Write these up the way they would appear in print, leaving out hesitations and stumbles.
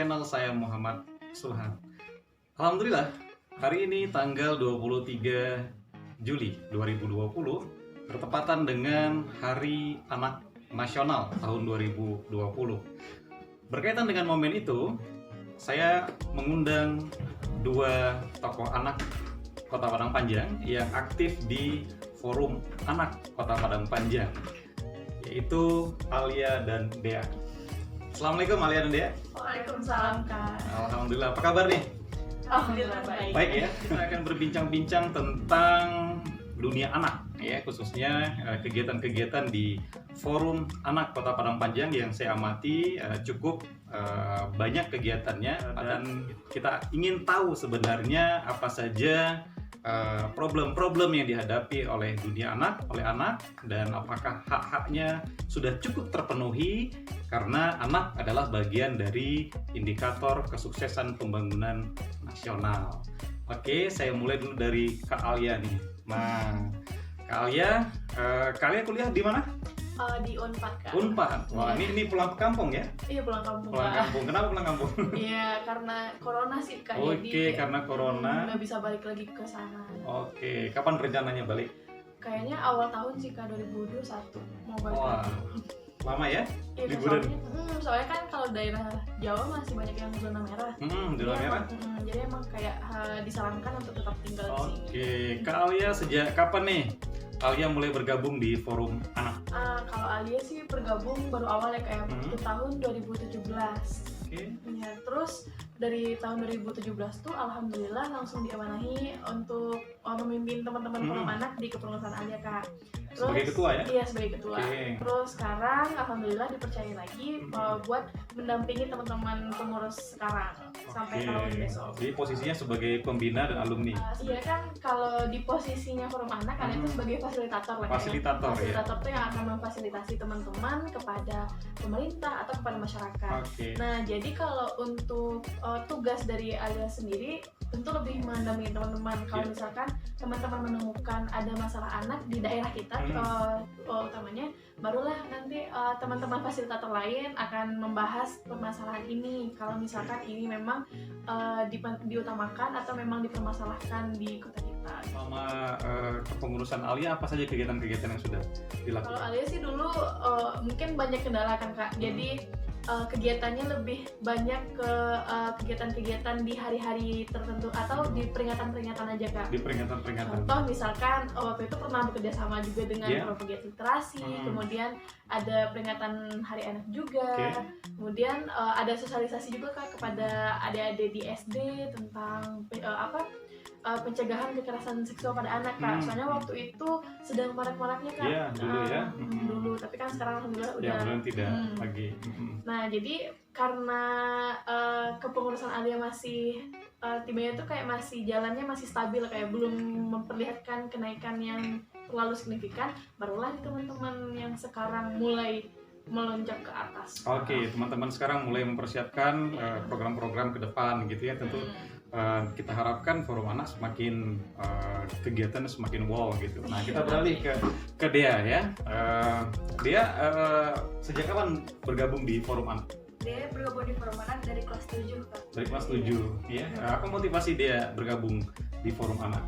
channel saya Muhammad Sulhan. Alhamdulillah, hari ini tanggal 23 Juli 2020 bertepatan dengan Hari Anak Nasional tahun 2020. Berkaitan dengan momen itu, saya mengundang dua tokoh anak Kota Padang Panjang yang aktif di Forum Anak Kota Padang Panjang, yaitu Alia dan Dea. Assalamualaikum Alia dan Dea. Waalaikumsalam, Kak. Alhamdulillah, apa kabar nih? Alhamdulillah baik. Baik ya. Kita akan berbincang-bincang tentang dunia anak ya, khususnya kegiatan-kegiatan di Forum Anak Kota Padang Panjang yang saya amati cukup banyak kegiatannya, dan kita ingin tahu sebenarnya apa saja problem-problem yang dihadapi oleh dunia anak, oleh anak, dan apakah hak-haknya sudah cukup terpenuhi, karena anak adalah bagian dari indikator kesuksesan pembangunan nasional. Oke, saya mulai dulu dari Kak Alia nih. Nah, Kak Alia kuliah di mana? Di Unpad, Kak. Unpad. Wah, ini pulang kampung ya? Iya, pulang kampung, Pulang Kak. kampung. Kenapa pulang kampung? Iya, karena corona sih, Kak. Oke, karena corona. Nggak bisa balik lagi ke sana. Oke, kapan rencananya balik? Kayaknya awal tahun sih, Kak, 2021 mau balik Wah, lagi. lama ya? Iya, liburan. soalnya kan kalau daerah Jawa masih banyak yang zona merah. Di zona merah. Jadi emang kayak disarankan untuk tetap tinggal di sini. Oke, Kak Alia sejak kapan nih Alia mulai bergabung di Forum Anak? Kalau Alia sih bergabung baru awal ya, kayak di tahun 2017. Oke. Ya, terus dari tahun 2017 tuh alhamdulillah langsung diamanahi untuk memimpin teman-teman forum anak di kepengurusan Alia, Kak. Terus, Sebagai ketua ya? Iya, sebagai ketua. Oke. Terus sekarang alhamdulillah dipercaya lagi buat mendampingi teman-teman pengurus sekarang sampai tahun besok. Jadi posisinya sebagai pembina dan alumni. Iya kan, kalau di posisinya forum anak kalian itu sebagai fasilitator lah. Fasilitator, ya. Fasilitator tuh yang akan memfasilitasi teman-teman kepada pemerintah atau kepada masyarakat. Oke. Nah, jadi kalau untuk tugas dari Alia sendiri tentu lebih mendampingi teman-teman. Kalau misalkan teman-teman menemukan ada masalah anak di daerah kita, utamanya, barulah nanti teman-teman fasilitator lain akan membahas permasalahan ini. Kalau misalkan ini memang diutamakan atau memang dipermasalahkan di kota kita. Selama kepengurusan Alia, apa saja kegiatan-kegiatan yang sudah dilakukan? Kalau Alia sih dulu mungkin banyak kendala kan, Kak. Jadi kegiatannya lebih banyak ke kegiatan-kegiatan di hari-hari tertentu atau di peringatan-peringatan aja, Kak. Di peringatan-peringatan. Contoh misalkan waktu itu pernah bekerja sama juga dengan pegiat literasi, kemudian ada peringatan Hari Anak juga, kemudian ada sosialisasi juga, Kak, kepada adik-adik di SD tentang pencegahan kekerasan seksual pada anak, Kak. Soalnya waktu itu sedang marak-maraknya, Kak. Iya, dulu ya. Dulu, tapi kan sekarang alhamdulillah udah. Ya, belum tidak lagi. Nah, jadi karena kepengurusan Alia masih timnya tuh kayak masih jalannya masih stabil, kayak belum memperlihatkan kenaikan yang terlalu signifikan, barulah teman-teman yang sekarang mulai melonjak ke atas. Oke, teman-teman sekarang mulai mempersiapkan program-program ke depan gitu ya. Tentu kita harapkan Forum Anak semakin kegiatan semakin wow gitu. Nah, kita beralih ke Dea ya. Dea sejak kapan bergabung di Forum Anak? Dia bergabung di Forum Anak dari kelas 7, Kak. Dari kelas 7 ya. Apa motivasi Dea bergabung di Forum Anak?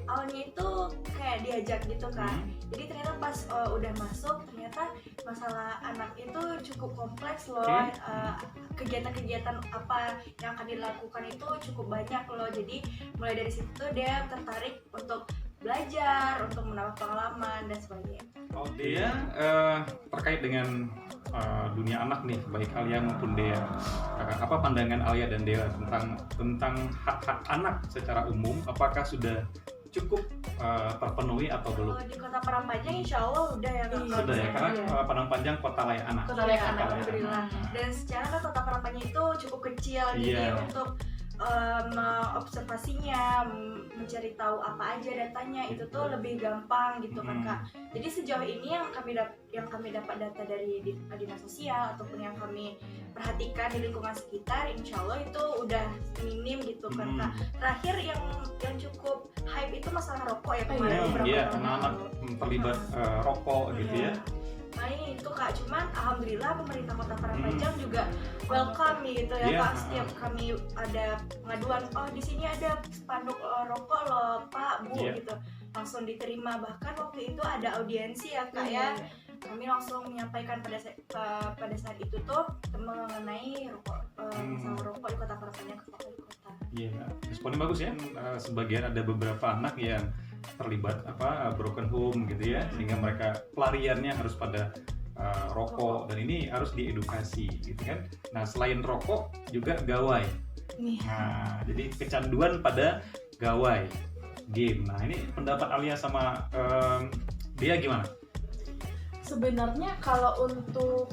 Awalnya itu kayak diajak gitu kan. Jadi ternyata pas udah masuk, ternyata masalah anak itu cukup kompleks loh. Kegiatan-kegiatan apa yang akan dilakukan itu cukup banyak loh. Jadi mulai dari situ dia tertarik untuk belajar, untuk menambah pengalaman dan sebagainya. Oh, Dea terkait dengan dunia anak nih, baik Alia maupun Dea. Apa pandangan Alia dan Dea tentang hak-hak anak secara umum? Apakah sudah cukup terpenuhi atau belum? Kalau di Kota Padang Panjang insya Allah udah ya, Kak. Sudah ya, karena Padang Panjang kota layak anak. Kota layak anak, alhamdulillah. Dan secara kan Kota Padang Panjang itu cukup kecil, jadi untuk mengobservasinya, mencari tahu apa aja datanya itu tuh lebih gampang gitu kan, Kak. Jadi sejauh ini yang kami dapat data dari dinas sosial ataupun yang kami perhatikan di lingkungan sekitar, insya Allah itu udah minim gitu kan, Kak. Terakhir yang cukup hype itu masalah rokok ya kemarin. Iya, anak-anak terlibat rokok gitu ya. Nah ini itu Kak, cuman alhamdulillah pemerintah Kota Parangpanjang juga welcome gitu ya Kak. Setiap kami ada pengaduan, oh di sini ada spanduk rokok loh Pak, Bu gitu, langsung diterima. Bahkan waktu itu ada audiensi ya Kak ya. Kami langsung menyampaikan pada saat itu tuh mengenai rokok, masalah rokok di Kota Parangpanjang ke Pak Wali Kota. Iya, responnya bagus ya. Sebagian ada beberapa anak yang terlibat broken home gitu ya, sehingga mereka pelariannya harus pada rokok, dan ini harus diedukasi gitu kan. Nah selain rokok juga gawai. Nah jadi kecanduan pada gawai game. Nah ini pendapat Alia sama dia gimana? Sebenarnya kalau untuk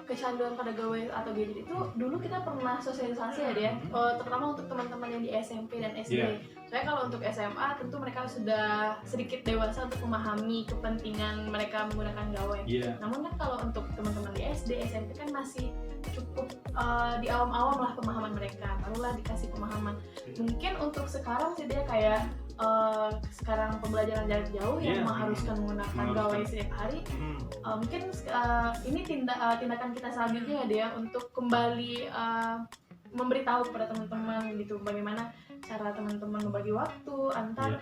kecanduan pada gawai atau gadget itu dulu kita pernah sosialisasi ya dia, terutama untuk teman-teman yang di SMP dan SD. Soalnya kalau untuk SMA tentu mereka sudah sedikit dewasa untuk memahami kepentingan mereka menggunakan gawai. Namun kan kalau untuk teman-teman di SD, SMP kan masih cukup di awam-awam lah pemahaman mereka, barulah dikasih pemahaman. Mungkin untuk sekarang sih dia kayak sekarang pembelajaran jarak jauh yang mengharuskan menggunakan gawai setiap hari. Mungkin ini tindakan kita selanjutnya ya dia untuk kembali memberitahu kepada teman-teman gitu bagaimana cara teman-teman membagi waktu antar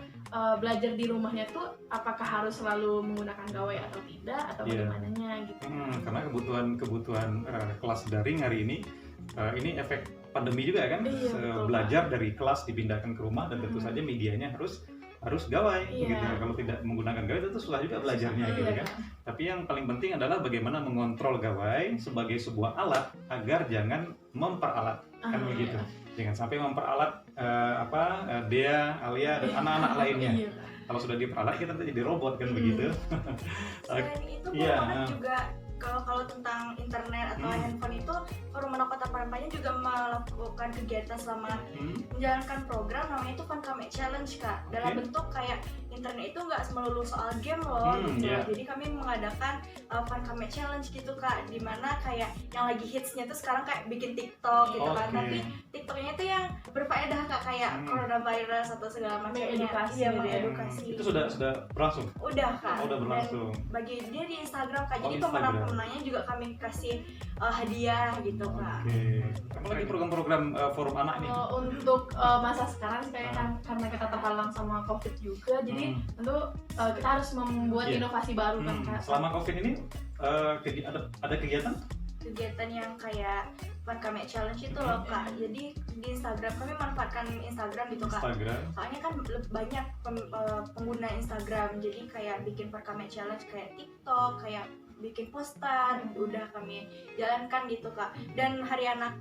belajar di rumahnya tuh apakah harus selalu menggunakan gawai atau tidak atau bagaimananya gitu. Karena kebutuhan kelas daring hari ini efek pandemi juga kan, belajar dari kelas dipindahkan ke rumah, dan tentu saja medianya harus gawai gitu. Kalau tidak menggunakan gawai itu susah juga belajarnya gitu kan. Tapi yang paling penting adalah bagaimana mengontrol gawai sebagai sebuah alat agar jangan memperalat kan begitu. Jangan sampai memperalat dia, Alia dan anak-anak lainnya. Kalau sudah diperalat kita nanti jadi robot kan begitu. Selain itu Anak juga kalau tentang internet atau handphone itu, Forum Anak Kota Parangpanjang juga melakukan kegiatan selama menjalankan program namanya itu Fun Kame Challenge Kak. Dalam bentuk kayak internet itu nggak melulu soal game loh gitu. Jadi kami mengadakan Fun Kame Challenge gitu Kak, dimana kayak yang lagi hitsnya tuh sekarang kayak bikin TikTok gitu kan. Tapi TikToknya itu yang berfaedah Kak, kayak coronavirus atau segala macamnya. Mengedukasi. Itu sudah berlangsung? Udah Kak. Udah berlangsung. Dan bagi dia di Instagram Kak. Jadi pemenang-pemenangnya juga kami kasih hadiah gitu Kak. Apa lagi program-program forum anak nih? Untuk masa sekarang kayak karena kita terhalang sama COVID juga, jadi tentu kita harus membuat inovasi baru kan Kak. Selama COVID ini ada kegiatan yang kayak Fun Kame Challenge itu loh Kak. Jadi di Instagram kami manfaatkan Instagram gitu Kak. Soalnya kan banyak pengguna Instagram, jadi kayak bikin Fun Kame Challenge kayak TikTok, kayak bikin poster, udah kami jalankan gitu Kak. Dan Hari Anak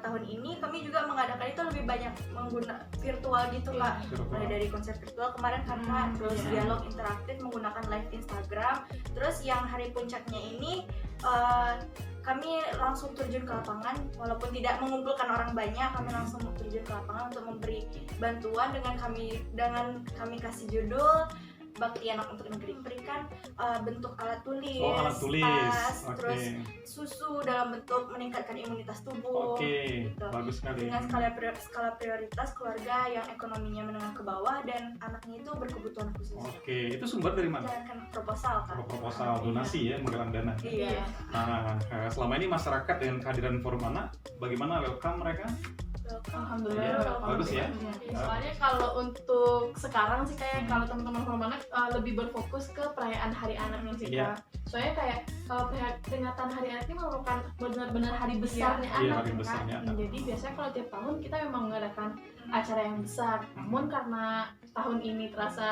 tahun ini kami juga mengadakan itu lebih banyak menggunakan virtual gitu Kak. Mulai dari konser virtual kemarin karena terus dialog interaktif menggunakan live Instagram. Terus yang hari puncaknya ini kami langsung terjun ke lapangan, walaupun tidak mengumpulkan orang banyak, kami langsung terjun ke lapangan untuk memberi bantuan dengan kami kasih judul Bakti Anak untuk Negeri, berikan bentuk alat tulis, tas, terus susu dalam bentuk meningkatkan imunitas tubuh. Gitu. Bagus sekali. Dengan skala prioritas keluarga yang ekonominya menengah ke bawah dan anaknya itu berkebutuhan khusus. Itu sumber dari mana? Jalankan proposal kan. Proposal donasi ya, menggalang dana. Iya. Nah, selama ini masyarakat dengan kehadiran forum anak, bagaimana welcome mereka? Alhamdulillah bagus ya. Soalnya kalau untuk sekarang sih kayak kalau teman-teman forum anak lebih berfokus ke perayaan Hari Anaknya sih Kak. Soalnya kayak kalau peringatan Hari Anak ini merupakan benar-benar hari besarnya anak kan. Jadi biasanya kalau tiap tahun kita memang mengadakan acara yang besar. Namun karena tahun ini terasa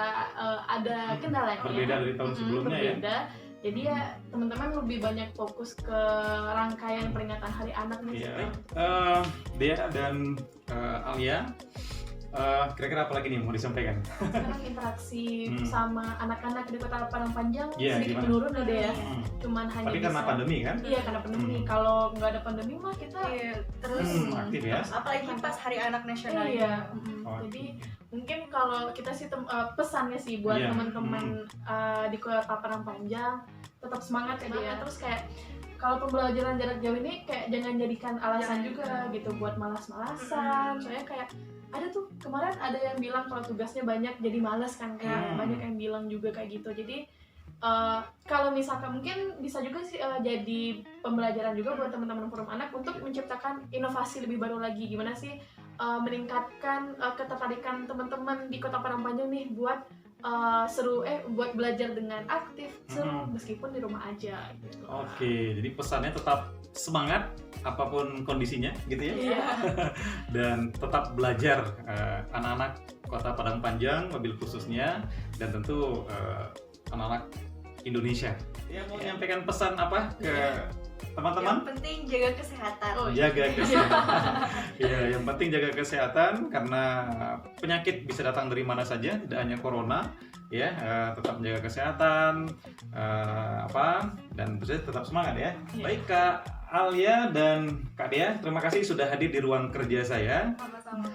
ada kendalanya. Berbeda dari tahun sebelumnya ya. Jadi ya teman-teman lebih banyak fokus ke rangkaian peringatan Hari Anak nih. Dea dan Alia, kira-kira apa lagi nih mau disampaikan? Sekarang interaksi sama anak-anak di Kota Parangpanjang sedikit gimana? menurun ya Dea. Cuman hanya tapi karena pandemi kan? Iya karena pandemi. Kalau nggak ada pandemi mah kita terus aktif ya. Apalagi pas Hari Anak Nasional. Iya. Jadi mungkin kalau kita sih pesannya sih buat teman-teman di Kota Parangpanjang tetap semangat ya dia. Terus kayak kalau pembelajaran jarak jauh ini kayak jangan jadikan alasan juga gitu buat malas-malasan. Soalnya kayak ada tuh kemarin ada yang bilang kalau tugasnya banyak jadi malas kan Kak. Banyak yang bilang juga kayak gitu. Jadi kalau misalkan mungkin bisa juga sih jadi pembelajaran juga buat teman-teman forum anak untuk menciptakan inovasi lebih baru lagi, gimana sih meningkatkan ketertarikan teman-teman di Kota Padang Panjang nih buat buat belajar dengan aktif, seru meskipun di rumah aja gitu. Oke, jadi pesannya tetap semangat apapun kondisinya gitu ya. Iya. Dan tetap belajar anak-anak Kota Padang Panjang mobil khususnya, dan tentu anak-anak Indonesia. Ya, mau nyampaikan pesan apa ke teman-teman? Yang penting jaga kesehatan. Oh, Jaga kesehatan. Ya, yang penting jaga kesehatan karena penyakit bisa datang dari mana saja, tidak hanya corona. Ya, tetap menjaga kesehatan, dan tentu saja tetap semangat ya. Iya. Baik Kak Alia dan Kak Dea, terima kasih sudah hadir di ruang kerja saya. Sama-sama.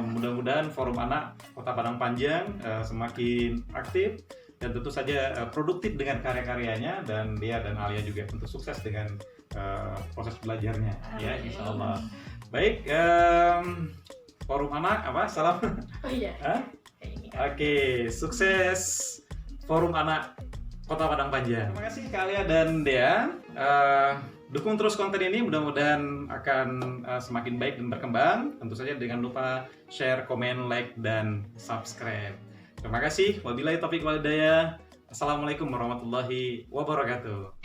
Mudah-mudahan Forum Anak Kota Padang Panjang semakin aktif dan tentu saja produktif dengan karya-karyanya, dan Dea dan Alia juga tentu sukses dengan proses belajarnya ya, insya Allah. Baik, Forum Anak salam. Oh iya. Hah? Kayak ini. Oke, sukses Forum Anak Kota Padang Panjang. Terima kasih Kak Alia dan Dea. Dukung terus konten ini, mudah-mudahan akan semakin baik dan berkembang. Tentu saja dengan lupa share, komen, like, dan subscribe. Terima kasih. Wabillahi taufiq wal hidayah. Assalamualaikum warahmatullahi wabarakatuh.